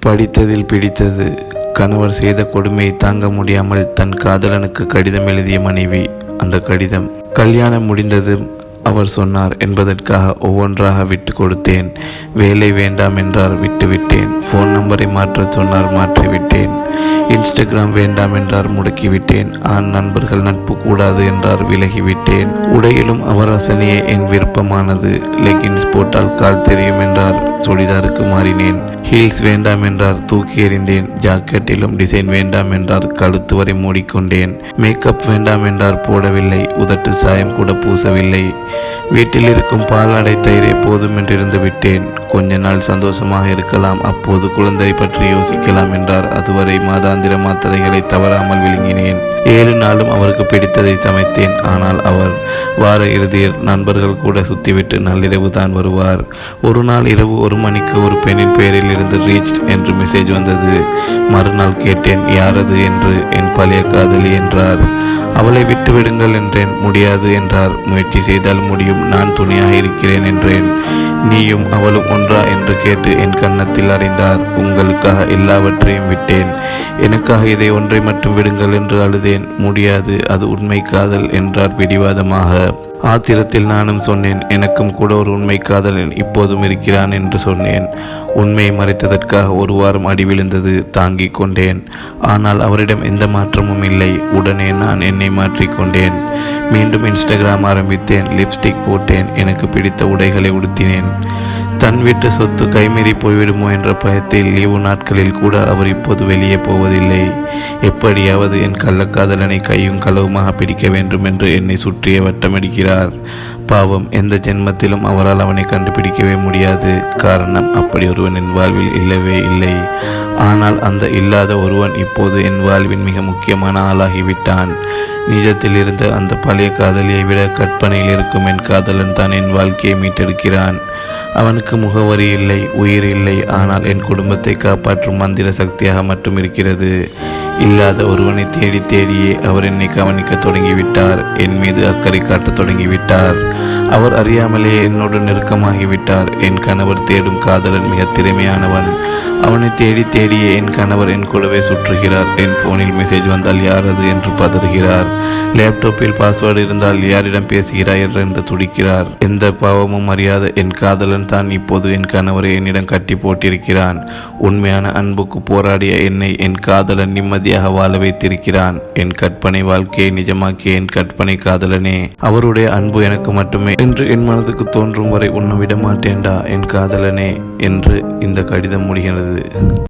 படித்ததில் பிடித்தது. கணவர் செய்த கொடுமையை தாங்க முடியாமல் தன் காதலனுக்கு கடிதம் எழுதிய மனைவி. அந்த கடிதம் கல்யாணம் முடிந்தது அவர் சொன்னார் என்பதற்காக ஒவ்வொன்றாக விட்டு கொடுத்தேன். வேலை வேண்டாம் என்றார், விட்டுவிட்டேன். ஃபோன் நம்பரை மாற்ற சொன்னார், மாற்றிவிட்டேன். இன்ஸ்டாகிராம் வேண்டாம் என்றார், முடக்கிவிட்டேன். நண்பர்கள் நட்பு கூடாது என்றார், விலகிவிட்டேன். உடையிலும் அவர் ரசனையே என் விருப்பமானது. லெகின்ஸ் போட்டால் கால் தெரியும் என்றார், சுடிதாருக்கு மாறினேன். ஹீல்ஸ் வேண்டாம் என்றார், தூக்கி எறிந்தேன். ஜாக்கெட்டிலும் டிசைன் வேண்டாம் என்றார், கழுத்து வரை மூடிக்கொண்டேன். மேக்கப் வேண்டாம் என்றார், போடவில்லை. உதட்டு சாயம் கூட பூசவில்லை. வீட்டில் இருக்கும் பாலாடை தயிரே போதும் என்றிருந்து விட்டேன். கொஞ்ச நாள் சந்தோஷமாக இருக்கலாம், அப்போது குழந்தை பற்றி யோசிக்கலாம் என்றார். அதுவரை மாதாந்திர மாத்திரைகளை தவறாமல் விழுங்கினேன். 7 நாளும் அவருக்கு பிடித்ததை சமைத்தேன். ஆனால் அவர் வார இறுதியில் நண்பர்கள் கூட சுத்திவிட்டு நள்ளிரவு தான் வருவார். ஒரு நாள் இரவு 1 மணிக்கு ஒரு பெண்ணின் பெயரில் இருந்து ரீச்ட் என்று மெசேஜ் வந்தது. மறுநாள் கேட்டேன், யாரது என்று. என் பழைய காதலி என்றார். அவளை விட்டு விடுங்கள் என்றேன். முடியாது என்றார். முயற்சி செய்தால் முடியும், நான் துணையாக இருக்கிறேன் என்றேன். நீயும் அவளும் ஒன்றா என்று கேட்டு என் கன்னத்தில் அறைந்தார். உங்களுக்காக எல்லாவற்றையும் விட்டேன், எனக்காக இதை ஒன்றை மட்டும் விடுங்கள் என்று அழுதேன். முடியாது, அது உண்மை காதல் என்றார் பிடிவாதமாக. ஆத்திரத்தில் நானும் சொன்னேன், எனக்கும் கூட ஒரு உண்மை காதலன் இப்போதும் இருக்கிறான் என்று சொன்னேன். உண்மையை மறைத்ததற்காக 1 வாரம் அடி விழுந்தது. தாங்கிக் கொண்டேன். ஆனால் அவரிடம் எந்த மாற்றமும் இல்லை. உடனே நான் என்னை மாற்றிக்கொண்டேன். மீண்டும் இன்ஸ்டாகிராம் ஆரம்பித்தேன். லிப்ஸ்டிக் போட்டேன். எனக்கு பிடித்த உடைகளை உடுத்தினேன். தன் வீட்டு சொத்து கைமீறி போய்விடுமோ என்ற பயத்தில் லீவு நாட்களில் கூட அவர் இப்போது வெளியே போவதில்லை. எப்படியாவது என் கள்ளக்காதலனை கையும் களவுமாக பிடிக்க வேண்டும் என்று என்னை சுற்றிய வட்டமடிக்கிறார். பாவம், எந்த ஜென்மத்திலும் அவரால் அவனை கண்டுபிடிக்கவே முடியாது. காரணம், அப்படி ஒருவன் என் வாழ்வில் இல்லவே இல்லை. ஆனால் அந்த இல்லாத ஒருவன் இப்போது என் வாழ்வின் மிக முக்கியமான ஆளாகிவிட்டான். நிஜத்தில் இருந்த அந்த பழைய காதலியை விட கற்பனையில் இருக்கும் என் காதலன் தான் என் வாழ்க்கையை மீட்டெடுக்கிறான். அவனுக்கு முகவரி இல்லை, உயிர் இல்லை. ஆனால் என் குடும்பத்தை காப்பாற்றும் மந்திர சக்தியாக மட்டும் இருக்கிறது. இல்லாத ஒருவனை தேடி தேடியே அவர் என்னை கவனிக்க தொடங்கிவிட்டார். என் மீது அக்கறை காட்ட தொடங்கிவிட்டார். அவர் அறியாமலேயே என்னோடு நெருக்கமாகிவிட்டார். என் கணவர் தேடும் காதலன் மிக திறமையானவன். அவனை தேடி தேடியே என் கணவர் என் கூடவே சுற்றுகிறார். என் போனில் மெசேஜ் வந்தால் யாரது என்று பதறுகிறார். லேப்டாப்பில் பாஸ்வேர்டு இருந்தால் யாரிடம் பேசுகிறார் என்று துடிக்கிறார். எந்த பாவமும் அறியாத என் காதலன் தான் இப்போது என் கணவரை என்னிடம் கட்டி போட்டிருக்கிறான். உண்மையான அன்புக்கு போராடிய என்னை என் காதலன் நிம்மதியாக வாழ வைத்திருக்கிறான். என் கற்பனை வாழ்க்கையை நிஜமாக்கிய என் கற்பனை காதலனே, அவருடைய அன்பு எனக்கு மட்டுமே என்று என் மனதுக்கு தோன்றும் வரை உன்னை விட மாட்டேன்டா என் காதலனே என்று இந்த கடிதம் முடிகிறது.